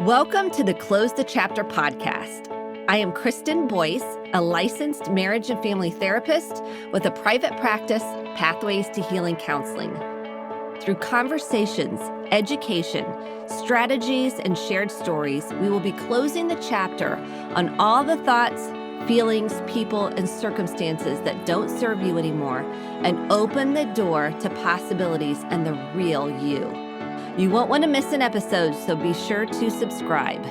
Welcome to the Close the Chapter podcast. I am Kristen Boyce, a licensed marriage and family therapist with a private practice, Pathways to Healing Counseling. Through conversations, education, strategies, and shared stories, we will be closing the chapter on all the thoughts, feelings, people, and circumstances that don't serve you anymore and open the door to possibilities and the real you. You won't want to miss an episode, so be sure to subscribe.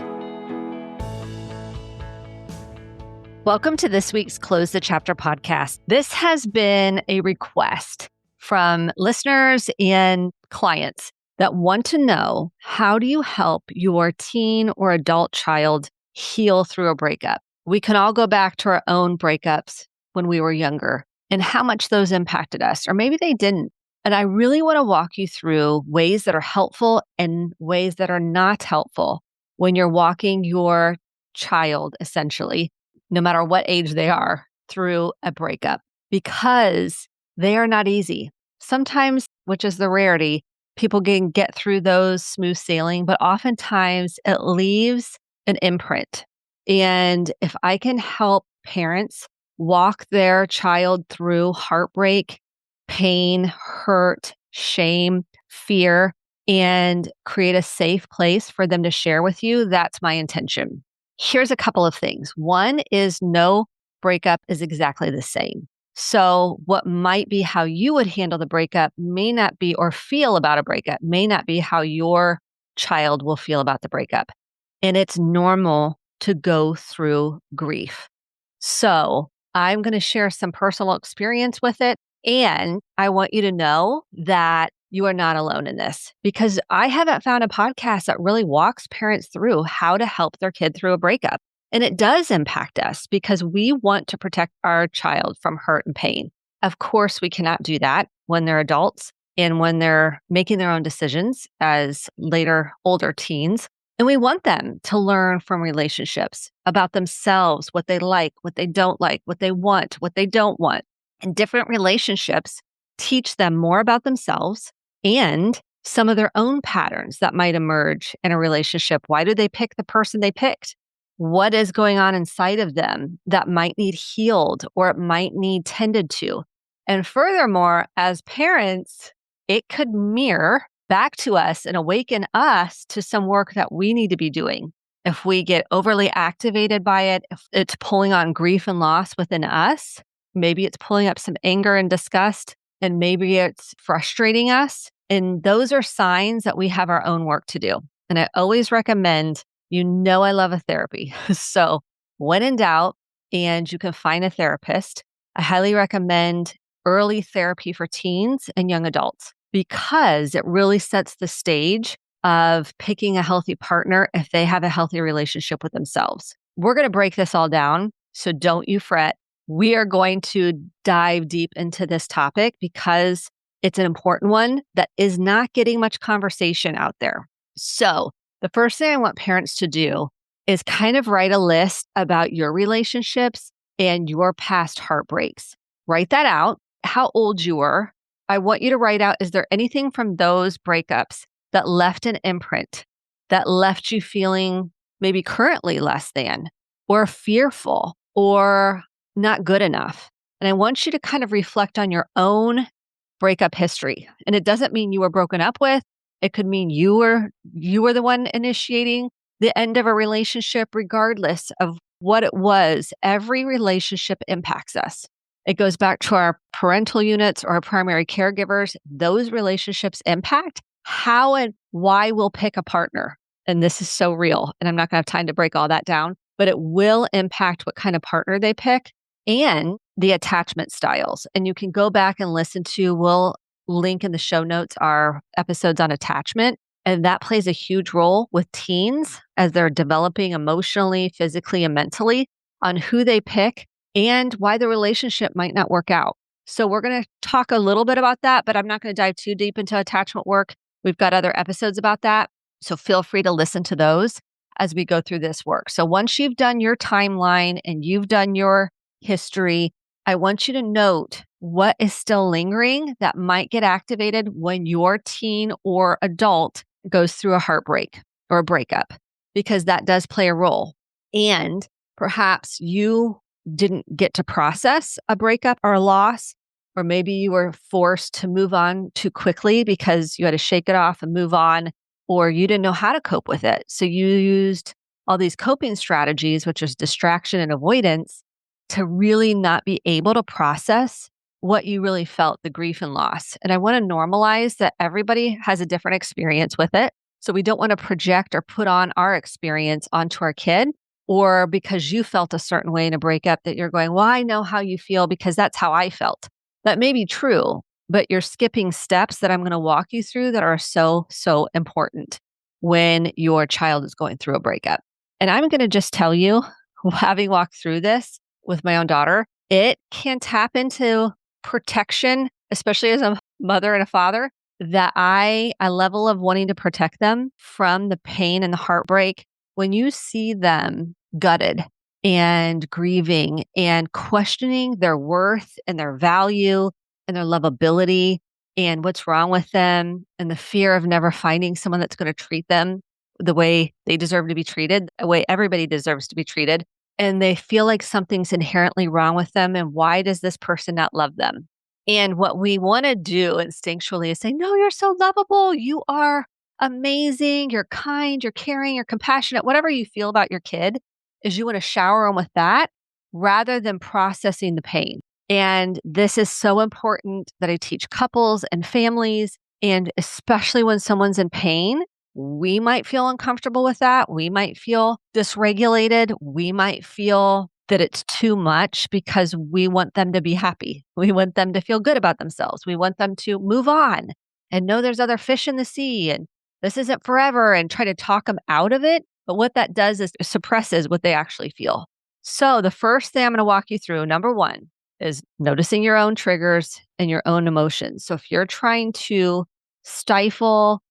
Welcome to this week's Close the Chapter podcast. This has been a request from listeners and clients that want to know, how do you help your teen or adult child heal through a breakup? We can all go back to our own breakups when we were younger and how much those impacted us, or maybe they didn't. And I really want to walk you through ways that are helpful and ways that are not helpful when you're walking your child, essentially, no matter what age they are, through a breakup, because they are not easy. Sometimes, which is the rarity, people can get through those smooth sailing, but oftentimes it leaves an imprint. And if I can help parents walk their child through heartbreak, pain, hurt, shame, fear, and create a safe place for them to share with you, that's my intention. Here's a couple of things. One is no breakup is exactly the same. So what might be how you would handle the breakup may not be, or feel about a breakup, may not be how your child will feel about the breakup. And it's normal to go through grief. So I'm going to share some personal experience with it. And I want you to know that you are not alone in this, because I haven't found a podcast that really walks parents through how to help their kid through a breakup. And it does impact us because we want to protect our child from hurt and pain. Of course, we cannot do that when they're adults and when they're making their own decisions as later, older teens. And we want them to learn from relationships about themselves, what they like, what they don't like, what they want, what they don't want. And different relationships teach them more about themselves and some of their own patterns that might emerge in a relationship. Why do they pick the person they picked? What is going on inside of them that might need healed or it might need tended to? And furthermore, as parents, it could mirror back to us and awaken us to some work that we need to be doing. If we get overly activated by it, if it's pulling on grief and loss within us, maybe it's pulling up some anger and disgust, and maybe it's frustrating us. And those are signs that we have our own work to do. And I always recommend, I love a therapy. So when in doubt, and you can find a therapist, I highly recommend early therapy for teens and young adults, because it really sets the stage of picking a healthy partner if they have a healthy relationship with themselves. We're going to break this all down, so don't you fret. We are going to dive deep into this topic because it's an important one that is not getting much conversation out there. So the first thing I want parents to do is kind of write a list about your relationships and your past heartbreaks. Write that out, how old you were. I want you to write out, is there anything from those breakups that left an imprint, that left you feeling maybe currently less than, or fearful, or not good enough? And I want you to kind of reflect on your own breakup history. And it doesn't mean you were broken up with. It could mean you were the one initiating the end of a relationship. Regardless of what it was, every relationship impacts us. It goes back to our parental units or our primary caregivers. Those relationships impact how and why we'll pick a partner. And this is so real. And I'm not going to have time to break all that down, but it will impact what kind of partner they pick and the attachment styles. And you can go back and listen to, we'll link in the show notes, our episodes on attachment. And that plays a huge role with teens as they're developing emotionally, physically, and mentally on who they pick and why the relationship might not work out. So we're going to talk a little bit about that, but I'm not going to dive too deep into attachment work. We've got other episodes about that. So feel free to listen to those as we go through this work. So once you've done your timeline and you've done your history, I want you to note what is still lingering that might get activated when your teen or adult goes through a heartbreak or a breakup. because that does play a role. And perhaps you didn't get to process a breakup or a loss, or maybe you were forced to move on too quickly because you had to shake it off and move on, or you didn't know how to cope with it. So you used all these coping strategies, which is distraction and avoidance, to really not be able to process what you really felt, the grief and loss. And I want to normalize that everybody has a different experience with it. So we don't want to project or put on our experience onto our kid, or because you felt a certain way in a breakup that you're going, well, I know how you feel because that's how I felt. That may be true, but you're skipping steps that I'm going to walk you through that are so, so important when your child is going through a breakup. And I'm going to just tell you, having walked through this with my own daughter, it can tap into protection, especially as a mother and a father, that a level of wanting to protect them from the pain and the heartbreak. When you see them gutted and grieving and questioning their worth and their value and their lovability and what's wrong with them, and the fear of never finding someone that's going to treat them the way they deserve to be treated, the way everybody deserves to be treated, and they feel like something's inherently wrong with them, and why does this person not love them? And what we want to do instinctually is say, no, you're so lovable. You are amazing. You're kind. You're caring. You're compassionate. Whatever you feel about your kid is you want to shower them with that rather than processing the pain. And this is so important that I teach couples and families. And especially when someone's in pain, we might feel uncomfortable with that. We might feel dysregulated. We might feel that it's too much because we want them to be happy. We want them to feel good about themselves. We want them to move on and know there's other fish in the sea and this isn't forever, and try to talk them out of it. But what that does is it suppresses what they actually feel. So the first thing I'm going to walk you through, number one, is noticing your own triggers and your own emotions. So if you're trying to stifle,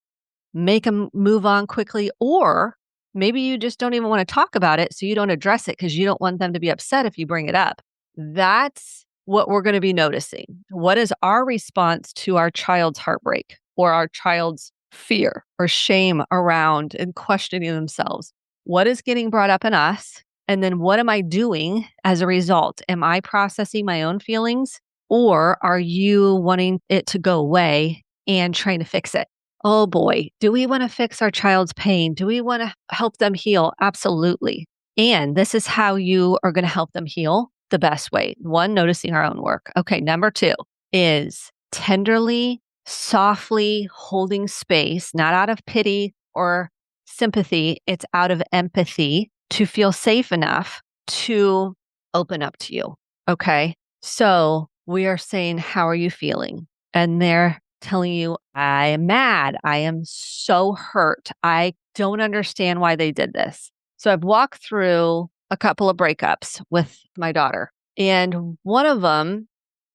make them move on quickly, or maybe you just don't even want to talk about it, so you don't address it because you don't want them to be upset if you bring it up. That's what we're going to be noticing. What is our response to our child's heartbreak or our child's fear or shame around and questioning themselves? What is getting brought up in us? And then what am I doing as a result? Am I processing my own feelings, or are you wanting it to go away and trying to fix it? Oh boy, do we want to fix our child's pain? Do we want to help them heal? Absolutely. And this is how you are going to help them heal the best way. One, noticing our own work. Okay, number two is tenderly, softly holding space, not out of pity or sympathy. It's out of empathy to feel safe enough to open up to you. Okay. So we are saying, how are you feeling? And they're telling you, I am mad. I am so hurt. I don't understand why they did this. So I've walked through a couple of breakups with my daughter, and one of them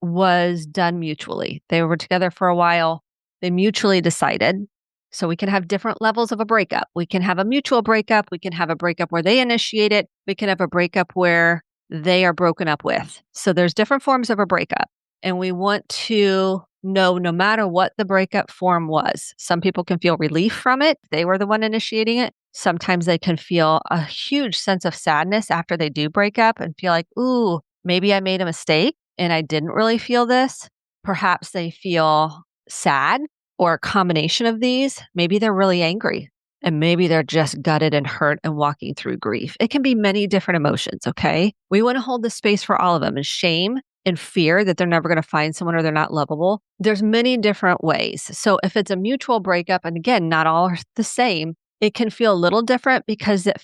was done mutually. They were together for a while. They mutually decided. So we can have different levels of a breakup. We can have a mutual breakup. We can have a breakup where they initiate it. We can have a breakup where they are broken up with. So there's different forms of a breakup. And we want to know, no matter what the breakup form was, some people can feel relief from it. They were the one initiating it. Sometimes they can feel a huge sense of sadness after they do break up and feel like, ooh, maybe I made a mistake and I didn't really feel this. Perhaps they feel sad, or a combination of these. Maybe they're really angry, and maybe they're just gutted and hurt and walking through grief. It can be many different emotions, okay? We want to hold the space for all of them. And shame and fear that they're never going to find someone or they're not lovable. There's many different ways. So if it's a mutual breakup, and again, not all are the same, it can feel a little different because it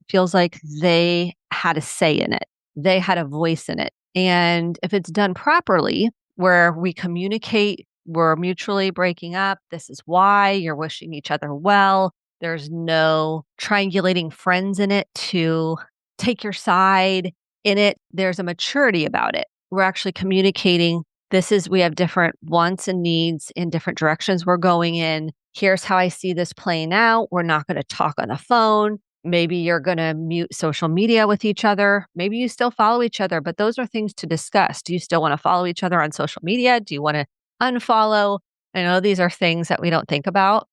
feels like they had a say in it. They had a voice in it. And if it's done properly, where we communicate, we're mutually breaking up, this is why, you're wishing each other well, there's no triangulating friends in it to take your side in it, there's a maturity about it. We're actually communicating, we have different wants and needs in different directions we're going in. Here's how I see this playing out. We're not going to talk on the phone. Maybe you're going to mute social media with each other. Maybe you still follow each other, but those are things to discuss. Do you still want to follow each other on social media? Do you want to unfollow? I know these are things that we don't think about.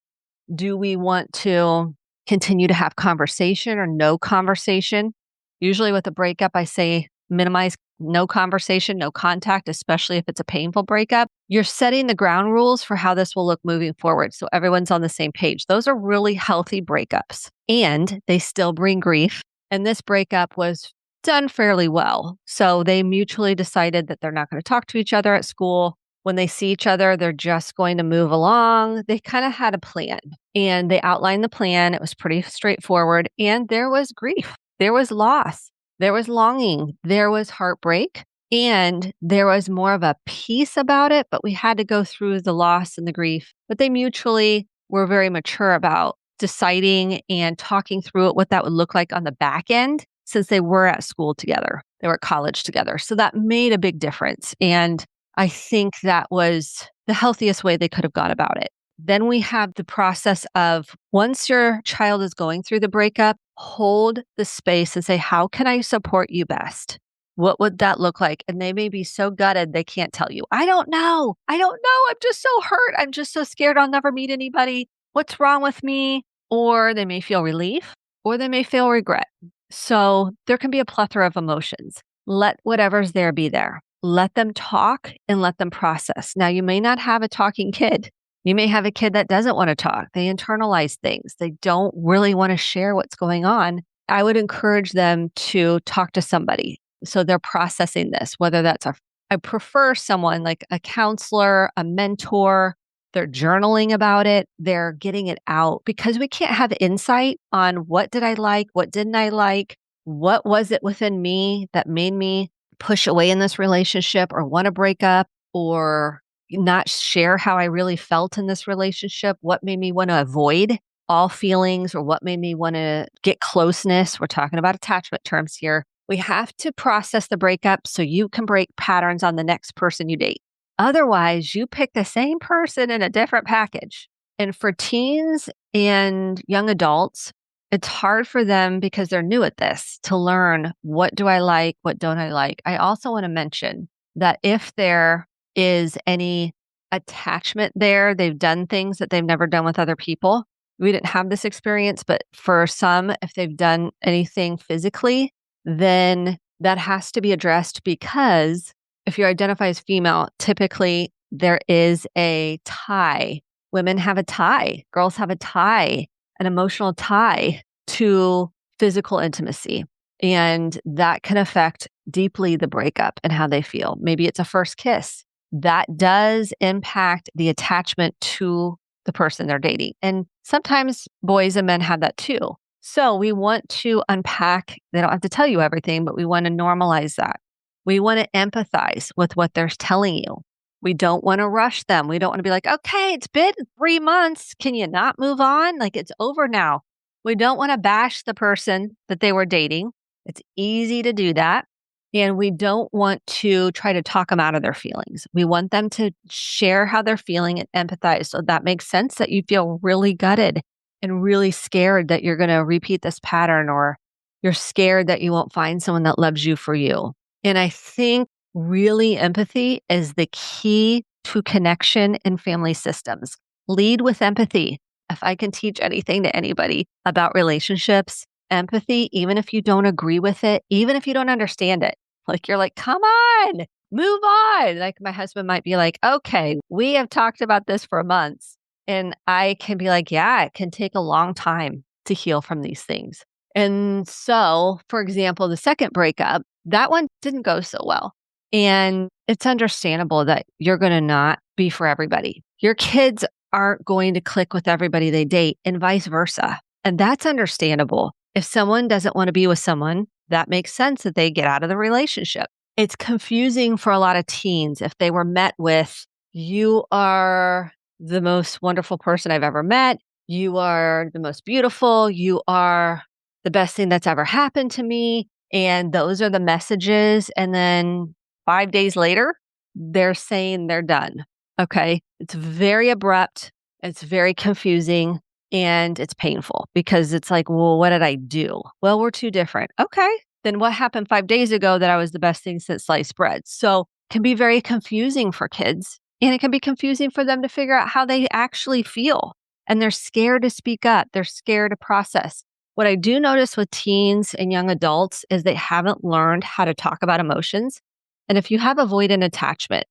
Do we want to continue to have conversation or no conversation. Usually with a breakup, I say minimize no conversation, no contact, especially if it's a painful breakup. You're setting the ground rules for how this will look moving forward. So everyone's on the same page. Those are really healthy breakups and they still bring grief. And this breakup was done fairly well. So they mutually decided that they're not going to talk to each other at school. When they see each other, they're just going to move along. They kind of had a plan and they outlined the plan. It was pretty straightforward. And there was grief, there was loss, there was longing, there was heartbreak, and there was more of a peace about it. But we had to go through the loss and the grief. But they mutually were very mature about deciding and talking through it, what that would look like on the back end, since they were at school together, they were at college together. So that made a big difference. And I think that was the healthiest way they could have gone about it. Then we have the process of once your child is going through the breakup, hold the space and say, how can I support you best? What would that look like? And they may be so gutted, they can't tell you. I don't know. I don't know. I'm just so hurt. I'm just so scared I'll never meet anybody. What's wrong with me? Or they may feel relief or they may feel regret. So there can be a plethora of emotions. Let whatever's there be there. Let them talk and let them process. Now, you may not have a talking kid. You may have a kid that doesn't want to talk. They internalize things. They don't really want to share what's going on. I would encourage them to talk to somebody. So they're processing this, whether that's I prefer someone like a counselor, a mentor. They're journaling about it. They're getting it out because we can't have insight on what did I like? What didn't I like? What was it within me that made me push away in this relationship or want to break up or not share how I really felt in this relationship? What made me want to avoid all feelings or what made me want to get closeness? We're talking about attachment terms here. We have to process the breakup so you can break patterns on the next person you date. Otherwise, you pick the same person in a different package. And for teens and young adults, it's hard for them because they're new at this to learn what do I like, what don't I like. I also want to mention that if there is any attachment there, they've done things that they've never done with other people. We didn't have this experience, but for some, if they've done anything physically, then that has to be addressed because if you identify as female, typically there is a tie. Women have a tie. Girls have a tie, an emotional tie to physical intimacy. And that can affect deeply the breakup and how they feel. Maybe it's a first kiss. That does impact the attachment to the person they're dating. And sometimes boys and men have that too. So we want to unpack, they don't have to tell you everything, but we want to normalize that. We want to empathize with what they're telling you. We don't want to rush them. We don't want to be like, okay, it's been 3 months. Can you not move on? Like it's over now. We don't want to bash the person that they were dating. It's easy to do that. And we don't want to try to talk them out of their feelings. We want them to share how they're feeling and empathize. So that makes sense that you feel really gutted and really scared that you're going to repeat this pattern or you're scared that you won't find someone that loves you for you. And I think really empathy is the key to connection in family systems. Lead with empathy. If I can teach anything to anybody about relationships, empathy, even if you don't agree with it, even if you don't understand it, like you're like, come on, move on. Like my husband might be like, okay, we have talked about this for months. And I can be like, yeah, it can take a long time to heal from these things. And so, for example, the second breakup, that one didn't go so well. And it's understandable that you're going to not be for everybody. Your kids aren't going to click with everybody they date and vice versa. And that's understandable. If someone doesn't want to be with someone, that makes sense that they get out of the relationship. It's confusing for a lot of teens if they were met with, you are the most wonderful person I've ever met. You are the most beautiful. You are the best thing that's ever happened to me. And those are the messages. And then 5 days later, they're saying they're done. Okay. It's very abrupt. It's very confusing. And it's painful because it's like, well, what did I do? Well, we're too different. Okay. Then what happened 5 days ago that I was the best thing since sliced bread? So it can be very confusing for kids. And it can be confusing for them to figure out how they actually feel. and they're scared to speak up. They're scared to process. What I do notice with teens and young adults is they haven't learned how to talk about emotions. And if you have avoidant attachment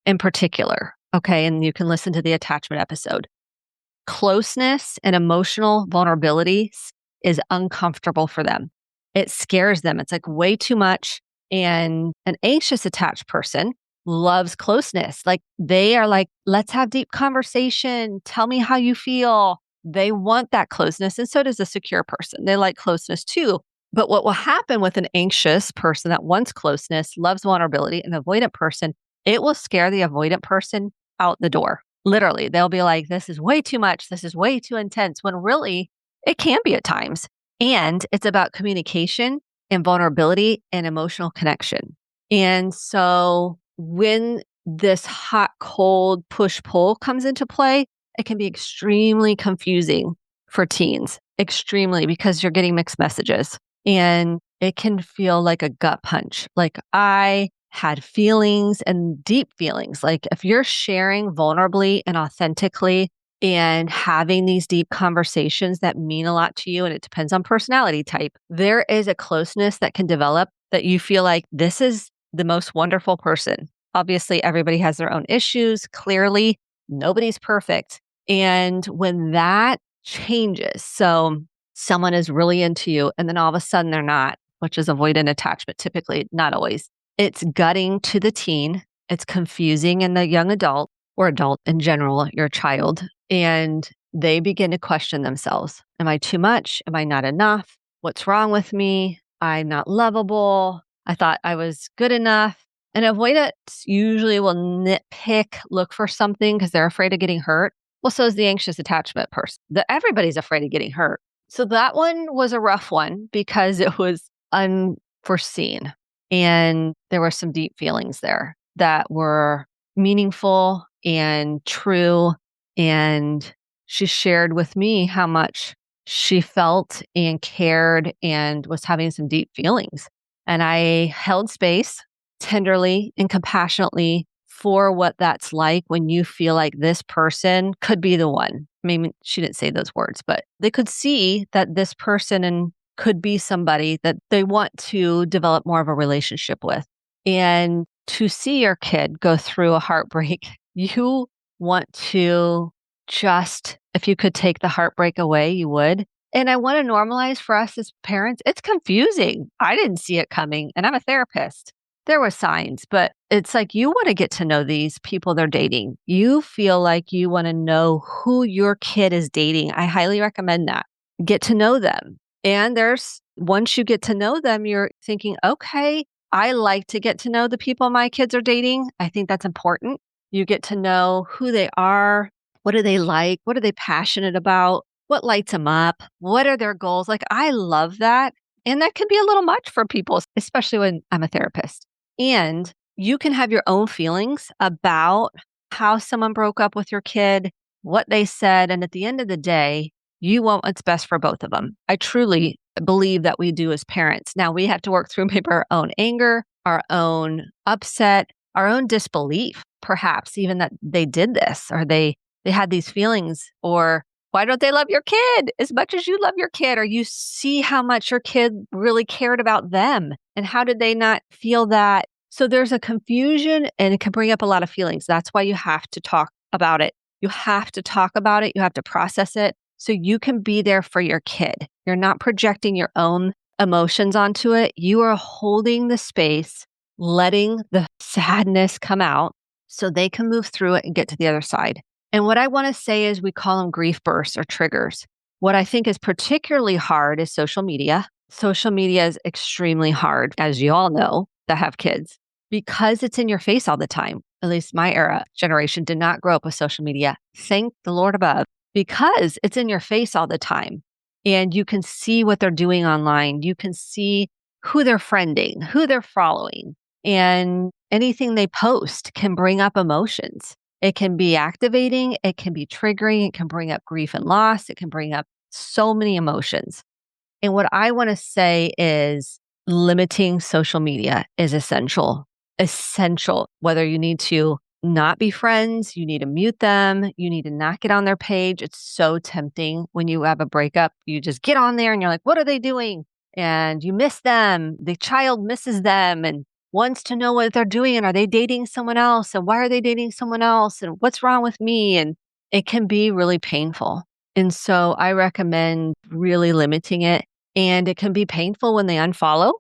in particular, okay, and you can listen to the attachment episode, closeness and emotional vulnerability is uncomfortable for them. It scares them. It's like way too much. And an anxious attached person loves closeness. Like they are like, let's have deep conversation. Tell me how you feel. They want that closeness. And so does a secure person. They like closeness too. But what will happen with an anxious person that wants closeness, loves vulnerability, an avoidant person, it will scare the avoidant person out the door. Literally, they'll be like, this is way too much. This is way too intense, when really it can be at times. And it's about communication and vulnerability and emotional connection. And so when this hot, cold push pull comes into play, it can be extremely confusing for teens, extremely, because you're getting mixed messages. And it can feel like a gut punch. Like I had feelings and deep feelings. Like if you're sharing vulnerably and authentically and having these deep conversations that mean a lot to you, and it depends on personality type, there is a closeness that can develop that you feel like this is the most wonderful person. Obviously, everybody has their own issues. Clearly, nobody's perfect. And when that changes, so someone is really into you and then all of a sudden they're not, which is avoidant attachment, typically, not always. It's gutting to the teen. It's confusing in the young adult or adult in general, your child. And they begin to question themselves. Am I too much? Am I not enough? What's wrong with me? I'm not lovable. I thought I was good enough. And avoidants usually will nitpick, look for something because they're afraid of getting hurt. Well, so is the anxious attachment person. Everybody's afraid of getting hurt. So that one was a rough one because it was unforeseen. And there were some deep feelings there that were meaningful and true. And she shared with me how much she felt and cared and was having some deep feelings. And I held space tenderly and compassionately for what that's like when you feel like this person could be the one. I mean, she didn't say those words, but they could see that this person and could be somebody that they want to develop more of a relationship with. And to see your kid go through a heartbreak, you want to just, if you could take the heartbreak away, you would. And I want to normalize for us as parents, it's confusing. I didn't see it coming, and I'm a therapist. There were signs, but it's like you want to get to know these people they're dating. You feel like you want to know who your kid is dating. I highly recommend that. Get to know them. And once you get to know them, you're thinking, okay, I like to get to know the people my kids are dating. I think that's important. You get to know who they are. What do they like? What are they passionate about? What lights them up? What are their goals? Like, I love that. And that can be a little much for people, especially when I'm a therapist. And you can have your own feelings about how someone broke up with your kid, what they said. And at the end of the day, you want what's best for both of them. I truly believe that we do as parents. Now we have to work through maybe our own anger, our own upset, our own disbelief, perhaps even that they did this or they had these feelings, or why don't they love your kid as much as you love your kid? Or you see how much your kid really cared about them and how did they not feel that? So there's a confusion and it can bring up a lot of feelings. That's why you have to talk about it. You have to talk about it. You have to process it so you can be there for your kid. You're not projecting your own emotions onto it. You are holding the space, letting the sadness come out so they can move through it and get to the other side. And what I want to say is we call them grief bursts or triggers. What I think is particularly hard is social media. Social media is extremely hard, as you all know, that have kids, because it's in your face all the time. At least my generation did not grow up with social media. Thank the Lord above, because it's in your face all the time. And you can see what they're doing online. You can see who they're friending, who they're following. And anything they post can bring up emotions. It can be activating, it can be triggering, it can bring up grief and loss, it can bring up so many emotions. And what I want to say is limiting social media is essential, whether you need to not be friends. You need to mute them. You need to not get on their page. It's so tempting when you have a breakup. You just get on there and you're like, what are they doing? And you miss them. The child misses them and wants to know what they're doing. And are they dating someone else? And why are they dating someone else? And what's wrong with me? And it can be really painful. And so I recommend really limiting it. And it can be painful when they unfollow.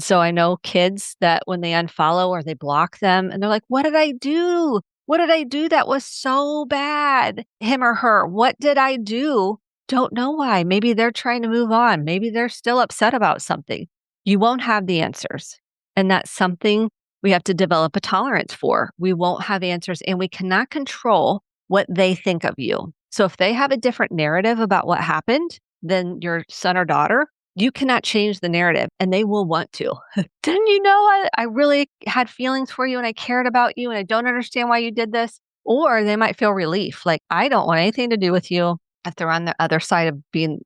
So I know kids that when they unfollow or they block them and they're like, what did I do? What did I do that was so bad? Him or her, what did I do? Don't know why. Maybe they're trying to move on. Maybe they're still upset about something. You won't have the answers. And that's something we have to develop a tolerance for. We won't have answers and we cannot control what they think of you. So if they have a different narrative about what happened than your son or daughter, you cannot change the narrative and they will want to. Didn't you know I really had feelings for you and I cared about you and I don't understand why you did this? Or they might feel relief, like, I don't want anything to do with you if they're on the other side of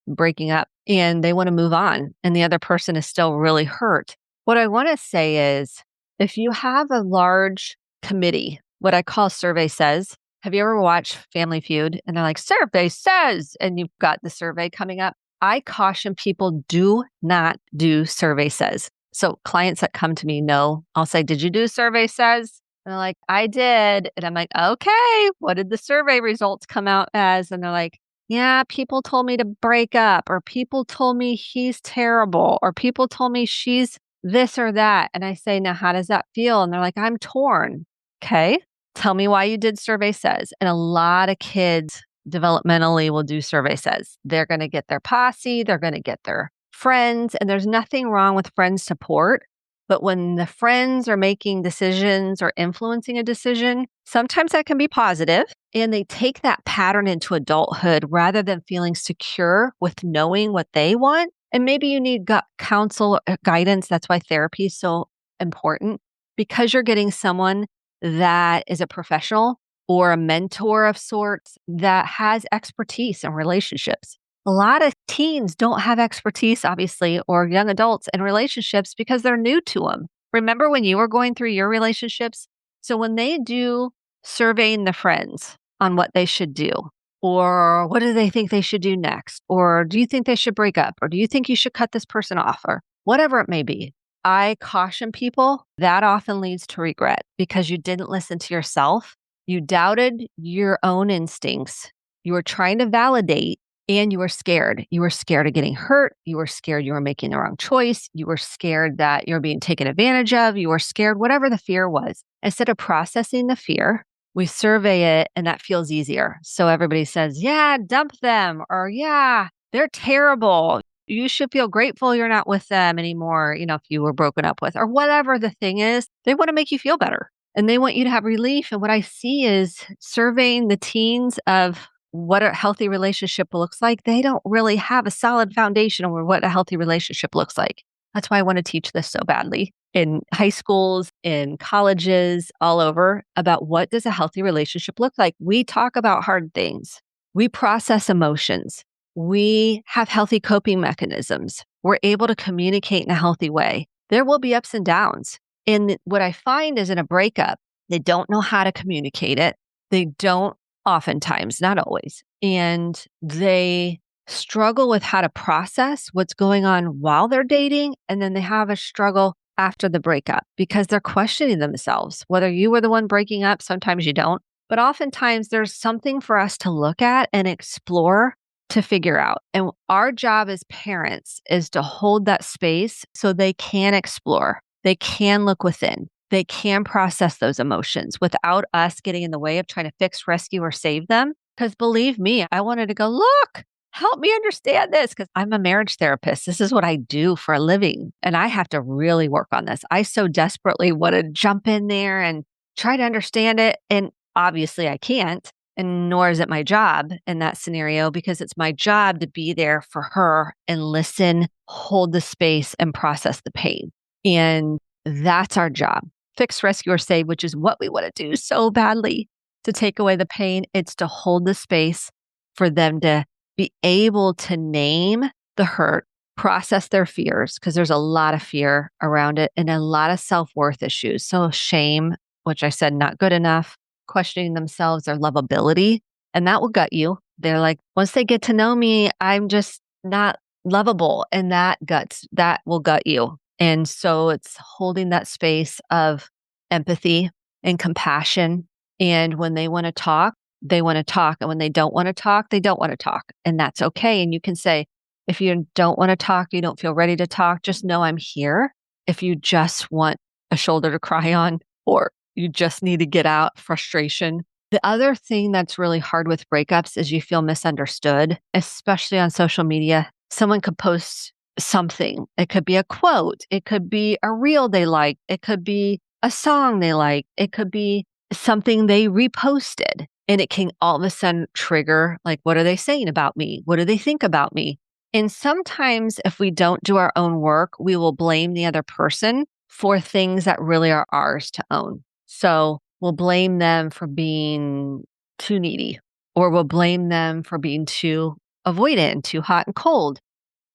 breaking up and they want to move on and the other person is still really hurt. What I want to say is if you have a large committee, what I call survey says, have you ever watched Family Feud? And they're like, survey says, and you've got the survey coming up. I caution people, do not do survey says. So clients that come to me know, I'll say, did you do survey says? And they're like, I did. And I'm like, okay, what did the survey results come out as? And they're like, yeah, people told me to break up, or people told me he's terrible, or people told me she's this or that. And I say, now, how does that feel? And they're like, I'm torn. Okay, tell me why you did survey says. And a lot of kids developmentally will do survey says. They're going to get their posse, they're going to get their friends, and there's nothing wrong with friend support. But when the friends are making decisions or influencing a decision, sometimes that can be positive, and they take that pattern into adulthood rather than feeling secure with knowing what they want. And maybe you need counsel or guidance. That's why therapy is so important, because you're getting someone that is a professional or a mentor of sorts that has expertise in relationships. A lot of teens don't have expertise, obviously, or young adults in relationships because they're new to them. Remember when you were going through your relationships? So when they do surveying the friends on what they should do, or what do they think they should do next, or do you think they should break up, or do you think you should cut this person off, or whatever it may be, I caution people that often leads to regret because you didn't listen to yourself. You doubted your own instincts. You were trying to validate and you were scared. You were scared of getting hurt. You were scared you were making the wrong choice. You were scared that you're being taken advantage of. You were scared, whatever the fear was. Instead of processing the fear, we survey it and that feels easier. So everybody says, yeah, dump them, or yeah, they're terrible. You should feel grateful you're not with them anymore, if you were broken up with, or whatever the thing is. They want to make you feel better and they want you to have relief. And what I see is surveying the teens of what a healthy relationship looks like. They don't really have a solid foundation over what a healthy relationship looks like. That's why I want to teach this so badly in high schools, in colleges, all over, about what does a healthy relationship look like. We talk about hard things. We process emotions. We have healthy coping mechanisms. We're able to communicate in a healthy way. There will be ups and downs. And what I find is in a breakup, they don't know how to communicate it. They don't oftentimes, not always. And they struggle with how to process what's going on while they're dating. And then they have a struggle after the breakup because they're questioning themselves. Whether you were the one breaking up, sometimes you don't. But oftentimes there's something for us to look at and explore to figure out. And our job as parents is to hold that space so they can explore. They can look within. They can process those emotions without us getting in the way of trying to fix, rescue, or save them. Because believe me, I wanted to go, look, help me understand this because I'm a marriage therapist. This is what I do for a living. And I have to really work on this. I so desperately want to jump in there and try to understand it. And obviously I can't. And nor is it my job in that scenario because it's my job to be there for her and listen, hold the space, and process the pain. And that's our job. Fix, rescue, or save, which is what we want to do so badly to take away the pain. It's to hold the space for them to be able to name the hurt, process their fears, because there's a lot of fear around it and a lot of self-worth issues. So shame, which I said not good enough, questioning themselves, their lovability, and that will gut you. They're like, once they get to know me, I'm just not lovable. And that will gut you. And so it's holding that space of empathy and compassion. And when they want to talk, they want to talk. And when they don't want to talk, they don't want to talk. And that's okay. And you can say, if you don't want to talk, you don't feel ready to talk, just know I'm here. If you just want a shoulder to cry on, or you just need to get out frustration. The other thing that's really hard with breakups is you feel misunderstood, especially on social media. Someone could post something. It could be a quote. It could be a reel they like. It could be a song they like. It could be something they reposted. And it can all of a sudden trigger, like, what are they saying about me? What do they think about me? And sometimes if we don't do our own work, we will blame the other person for things that really are ours to own. So we'll blame them for being too needy, or we'll blame them for being too avoidant, too hot and cold,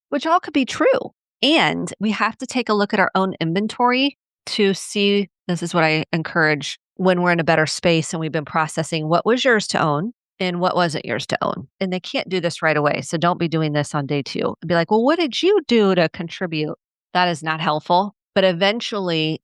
which all could be true. And we have to take a look at our own inventory to see, this is what I encourage when we're in a better space and we've been processing what was yours to own and what wasn't yours to own. And they can't do this right away. So don't be doing this on day 2. Be like, well, what did you do to contribute? That is not helpful. But eventually,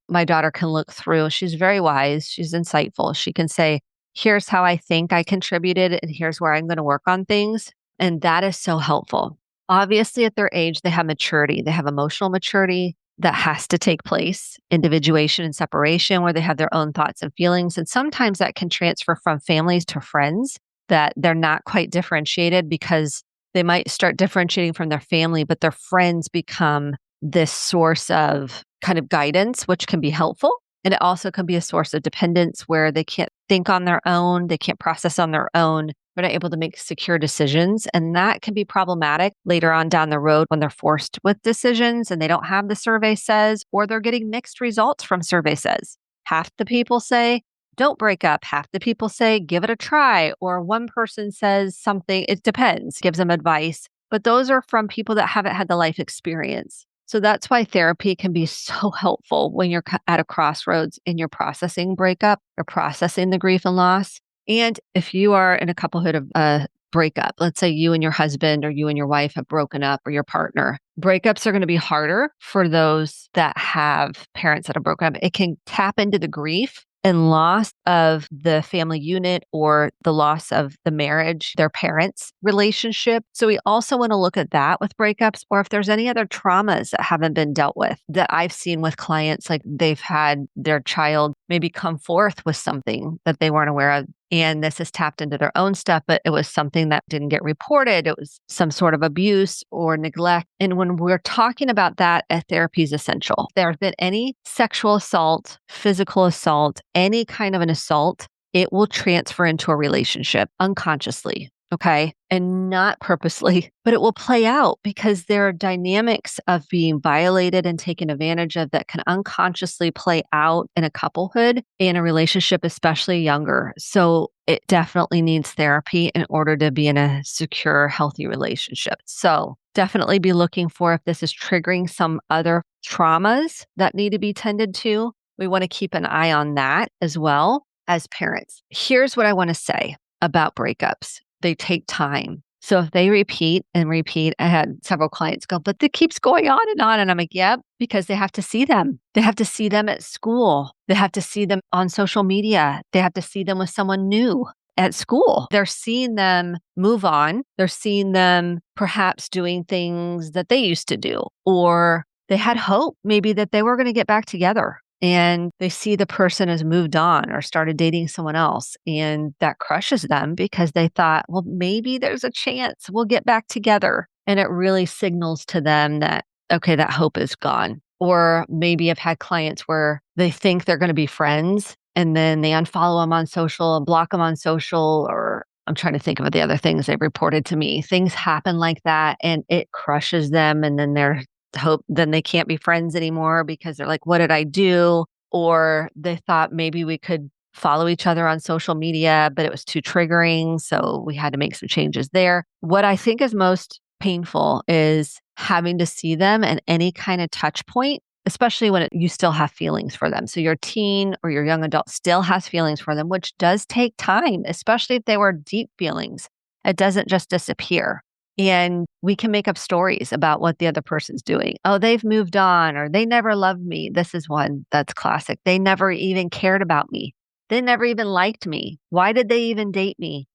my daughter can look through. She's very wise. She's insightful. She can say, here's how I think I contributed, and here's where I'm going to work on things. And that is so helpful. Obviously, at their age, they have maturity. They have emotional maturity that has to take place, individuation and separation, where they have their own thoughts and feelings. And sometimes that can transfer from families to friends, that they're not quite differentiated, because they might start differentiating from their family, but their friends become this source of kind of guidance, which can be helpful. And it also can be a source of dependence where they can't think on their own, they can't process on their own, they're not able to make secure decisions. And that can be problematic later on down the road when they're forced with decisions and they don't have the survey says, or they're getting mixed results from survey says. Half the people say, don't break up. Half the people say, give it a try. Or one person says something, it depends, gives them advice. But those are from people that haven't had the life experience. So that's why therapy can be so helpful when you're at a crossroads and you're processing breakup or processing the grief and loss. And if you are in a couplehood of a breakup, let's say you and your husband or you and your wife have broken up, or your partner, breakups are going to be harder for those that have parents that are broken up. It can tap into the grief and loss of the family unit, or the loss of the marriage, their parents' relationship. So we also want to look at that with breakups, or if there's any other traumas that haven't been dealt with that I've seen with clients, like they've had their child maybe come forth with something that they weren't aware of. And this has tapped into their own stuff, but it was something that didn't get reported. It was some sort of abuse or neglect. And when we're talking about that, therapy is essential. If there has been any sexual assault, physical assault, any kind of an assault, it will transfer into a relationship unconsciously. Okay. And not purposely, but it will play out because there are dynamics of being violated and taken advantage of that can unconsciously play out in a couplehood, in a relationship, especially younger. So it definitely needs therapy in order to be in a secure, healthy relationship. So definitely be looking for if this is triggering some other traumas that need to be tended to. We want to keep an eye on that as well as parents. Here's what I want to say about breakups. They take time. So if they repeat and repeat, I had several clients go, but it keeps going on. And I'm like, yep, because they have to see them. They have to see them at school. They have to see them on social media. They have to see them with someone new at school. They're seeing them move on. They're seeing them perhaps doing things that they used to do, or they had hope maybe that they were going to get back together. And they see the person has moved on or started dating someone else. And that crushes them because they thought, well, maybe there's a chance we'll get back together. And it really signals to them that, okay, that hope is gone. Or maybe I've had clients where they think they're going to be friends and then they unfollow them on social and block them on social, or I'm trying to think of the other things they've reported to me. Things happen like that and it crushes them. And then they can't be friends anymore because they're like, what did I do? Or they thought maybe we could follow each other on social media, but it was too triggering. So we had to make some changes there. What I think is most painful is having to see them at any kind of touch point especially when you still have feelings for them. So your teen or your young adult still has feelings for them, which does take time, especially if they were deep feelings. It doesn't just disappear. And we can make up stories about what the other person's doing. Oh, they've moved on, or they never loved me. This is one that's classic. They never even cared about me. They never even liked me. Why did they even date me?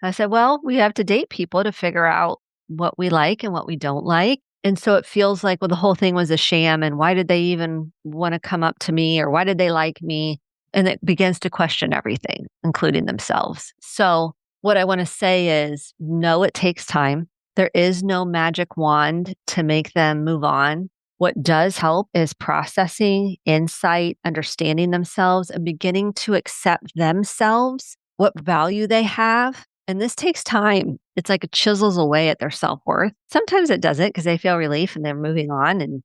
I said, well, we have to date people to figure out what we like and what we don't like. And so it feels like, well, the whole thing was a sham. And why did they even want to come up to me, or why did they like me? And it begins to question everything, including themselves. So what I want to say is, no, it takes time. There is no magic wand to make them move on. What does help is processing, insight, understanding themselves, and beginning to accept themselves, what value they have. And this takes time. It's like it chisels away at their self-worth. Sometimes it doesn't because they feel relief and they're moving on.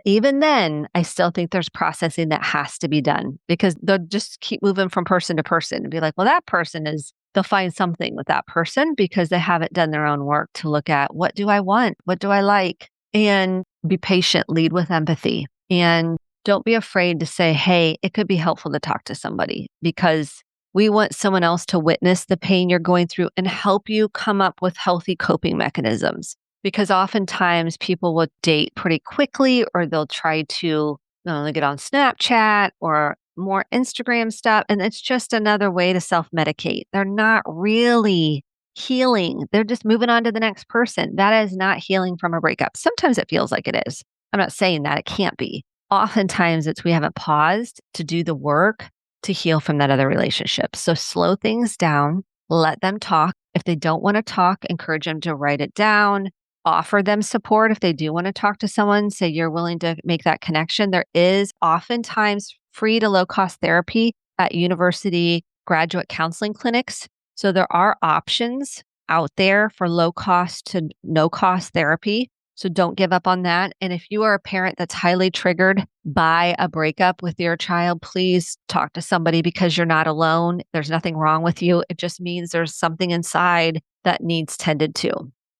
Even then, I still think there's processing that has to be done, because they'll just keep moving from person to person and be like, well, they'll find something with that person because they haven't done their own work to look at, what do I want? What do I like? And be patient, lead with empathy, and don't be afraid to say, hey, it could be helpful to talk to somebody, because we want someone else to witness the pain you're going through and help you come up with healthy coping mechanisms. Because oftentimes people will date pretty quickly, or they'll try to get on Snapchat or more Instagram stuff. And it's just another way to self-medicate. They're not really healing. They're just moving on to the next person. That is not healing from a breakup. Sometimes it feels like it is. I'm not saying that it can't be. Oftentimes it's we haven't paused to do the work to heal from that other relationship. So slow things down, let them talk. If they don't want to talk, encourage them to write it down, offer them support. If they do want to talk to someone, say you're willing to make that connection. There is oftentimes free to low cost therapy at university graduate counseling clinics. So there are options out there for low cost to no cost therapy. So don't give up on that. And if you are a parent that's highly triggered by a breakup with your child, please talk to somebody, because you're not alone. There's nothing wrong with you. It just means there's something inside that needs tended to.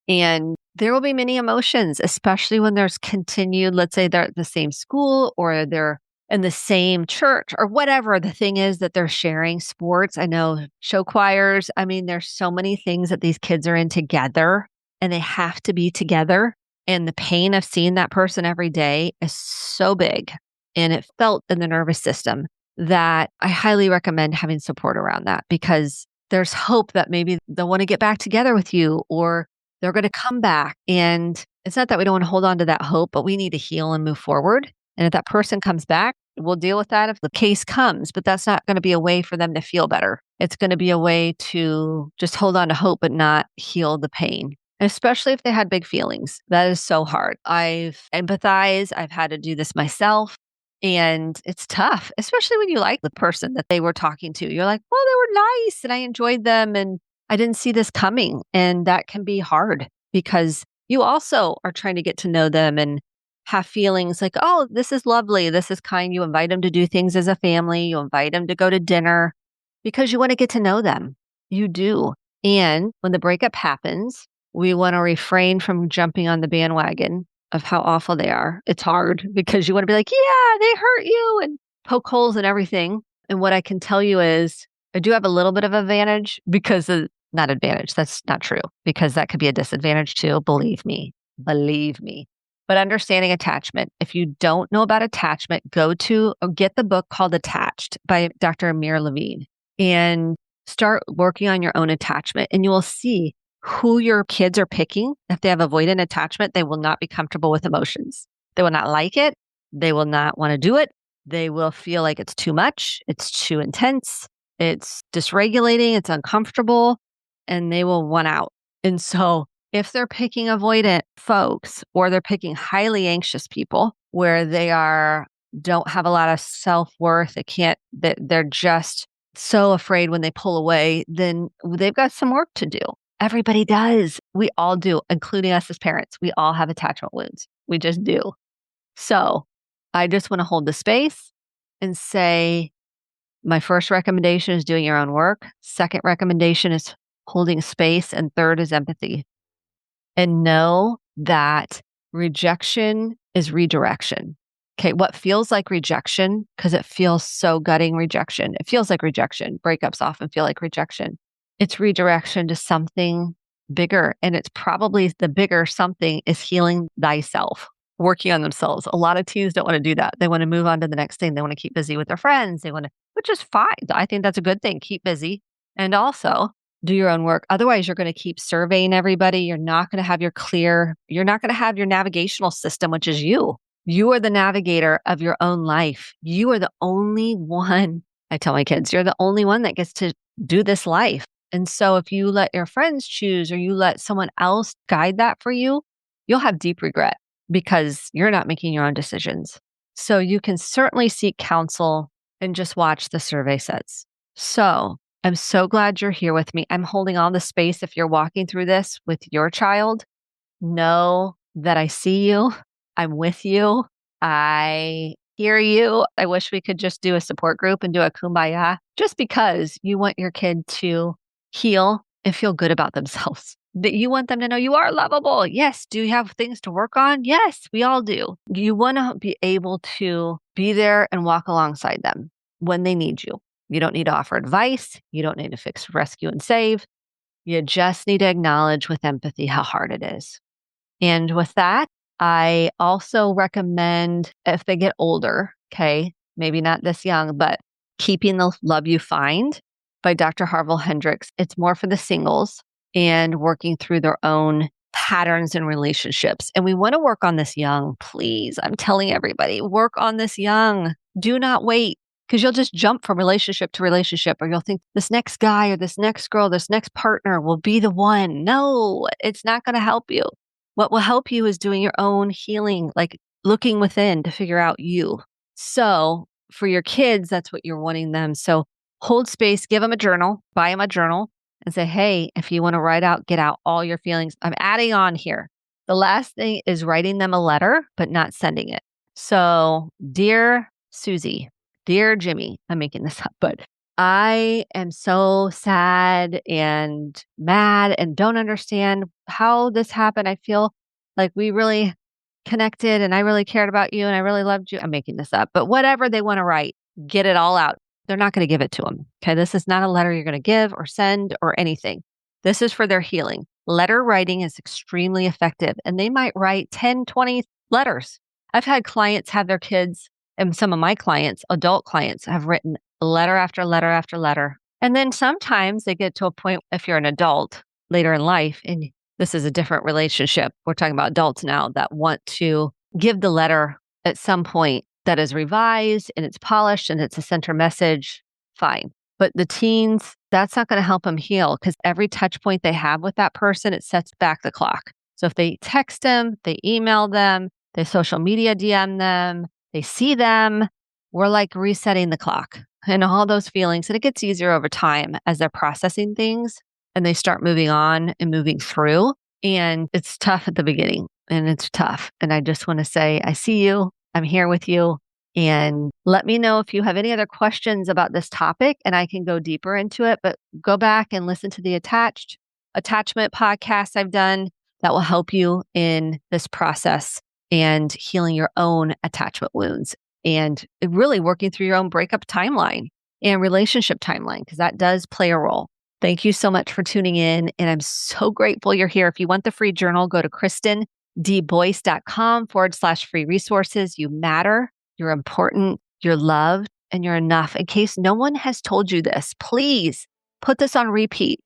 And there will be many emotions, especially when there's continued, let's say they're at the same school or they're in the same church or whatever the thing is that they're sharing, sports. I know show choirs. I mean, there's so many things that these kids are in together, and they have to be together. And the pain of seeing that person every day is so big, and it felt in the nervous system, that I highly recommend having support around that, because there's hope that maybe they'll want to get back together with you, or they're going to come back. And it's not that we don't want to hold on to that hope, but we need to heal and move forward. And if that person comes back, we'll deal with that if the case comes, but that's not going to be a way for them to feel better. It's going to be a way to just hold on to hope, but not heal the pain. Especially if they had big feelings. That is so hard. I've empathized. I've had to do this myself. And it's tough, especially when you like the person that they were talking to. You're like, well, they were nice and I enjoyed them and I didn't see this coming. And that can be hard, because you also are trying to get to know them and have feelings like, oh, this is lovely. This is kind. You invite them to do things as a family. You invite them to go to dinner because you want to get to know them. You do. And when the breakup happens, we want to refrain from jumping on the bandwagon of how awful they are. It's hard because you want to be like, yeah, they hurt you, and poke holes in everything. And what I can tell you is I do have a little bit of advantage because of, not advantage, that's not true, because that could be a disadvantage too. Believe me. But understanding attachment. If you don't know about attachment, go to or get the book called Attached by Dr. Amir Levine and start working on your own attachment, and you will see who your kids are picking. If they have avoidant attachment, they will not be comfortable with emotions. They will not like it. They will not want to do it. They will feel like it's too much. It's too intense. It's dysregulating. It's uncomfortable, and they will want out. And so if they're picking avoidant folks, or they're picking highly anxious people where don't have a lot of self-worth, they're just so afraid when they pull away, then they've got some work to do. Everybody does. We all do, including us as parents. We all have attachment wounds. We just do. So I just want to hold the space and say, my first recommendation is doing your own work. Second recommendation is holding space. And third is empathy. And know that rejection is redirection. Okay, what feels like rejection, because it feels so gutting rejection. It feels like rejection. Breakups often feel like rejection. It's redirection to something bigger. And it's probably the bigger something is healing thyself, working on themselves. A lot of teens don't want to do that. They want to move on to the next thing. They want to keep busy with their friends. Which is fine. I think that's a good thing. Keep busy and also do your own work. Otherwise, you're going to keep surveying everybody. You're not going to have you're not going to have your navigational system, which is you. You are the navigator of your own life. You are the only one. I tell my kids, you're the only one that gets to do this life. And so if you let your friends choose or you let someone else guide that for you, you'll have deep regret because you're not making your own decisions. So you can certainly seek counsel and just watch the survey sets. So I'm so glad you're here with me. I'm holding all the space if you're walking through this with your child. Know that I see you. I'm with you. I hear you. I wish we could just do a support group and do a kumbaya just because you want your kid to heal and feel good about themselves. That you want them to know you are lovable. Yes. Do you have things to work on? Yes, we all do. You want to be able to be there and walk alongside them when they need you. You don't need to offer advice. You don't need to fix, rescue, and save. You just need to acknowledge with empathy how hard it is. And with that, I also recommend if they get older, okay, maybe not this young, but Keeping the Love You Find by Dr. Harville Hendrix. It's more for the singles and working through their own patterns and relationships. And we want to work on this young, please. I'm telling everybody, work on this young. Do not wait because you'll just jump from relationship to relationship, or you'll think this next guy or this next girl, this next partner will be the one. No, it's not going to help you. What will help you is doing your own healing, like looking within to figure out you. So for your kids, that's what you're wanting them. So hold space, give them a journal, buy them a journal and say, hey, if you want to get out all your feelings. I'm adding on here. The last thing is writing them a letter, but not sending it. So dear Susie, dear Jimmy, I'm making this up, but I am so sad and mad and don't understand how this happened. I feel like we really connected and I really cared about you and I really loved you. I'm making this up, but whatever they want to write, get it all out. They're not going to give it to them. Okay. This is not a letter you're going to give or send or anything. This is for their healing. Letter writing is extremely effective and they might write 10, 20 letters. I've had clients have their kids and some of my clients, adult clients, have written letter after letter after letter. And then sometimes they get to a point, if you're an adult later in life, and this is a different relationship. We're talking about adults now that want to give the letter at some point that is revised and it's polished and it's a center message, fine. But the teens, that's not going to help them heal because every touch point they have with that person, it sets back the clock. So if they text them, they email them, they social media DM them, they see them, we're like resetting the clock and all those feelings. And it gets easier over time as they're processing things and they start moving on and moving through. And it's tough at the beginning and it's tough. And I just want to say, I see you. I'm here with you. And let me know if you have any other questions about this topic and I can go deeper into it, but go back and listen to the attachment podcast I've done that will help you in this process and healing your own attachment wounds and really working through your own breakup timeline and relationship timeline, because that does play a role. Thank you so much for tuning in. And I'm so grateful you're here. If you want the free journal, go to kristendboyce.com/free resources. You matter. You're important. You're loved and you're enough. In case no one has told you this, please put this on repeat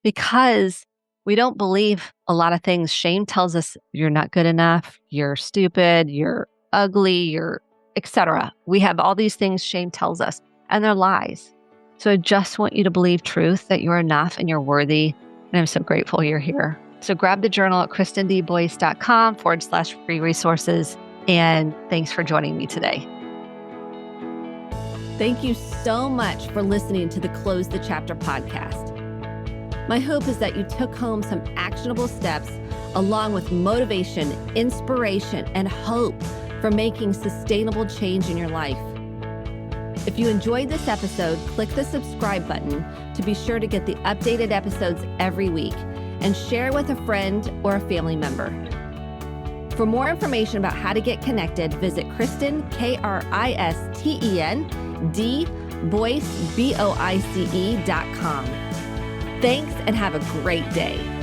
because we don't believe a lot of things. Shame tells us you're not good enough. You're stupid. You're ugly. You're etc. We have all these things shame tells us and they're lies. So I just want you to believe truth that you're enough and you're worthy. And I'm so grateful you're here. So grab the journal at kristendboyce.com/free resources. And thanks for joining me today. Thank you so much for listening to the Close the Chapter podcast. My hope is that you took home some actionable steps along with motivation, inspiration, and hope for making sustainable change in your life. If you enjoyed this episode, click the subscribe button to be sure to get the updated episodes every week and share with a friend or a family member. For more information about how to get connected, visit Kristen, KRISTEN, Boyce, BOICE.com. Thanks and have a great day.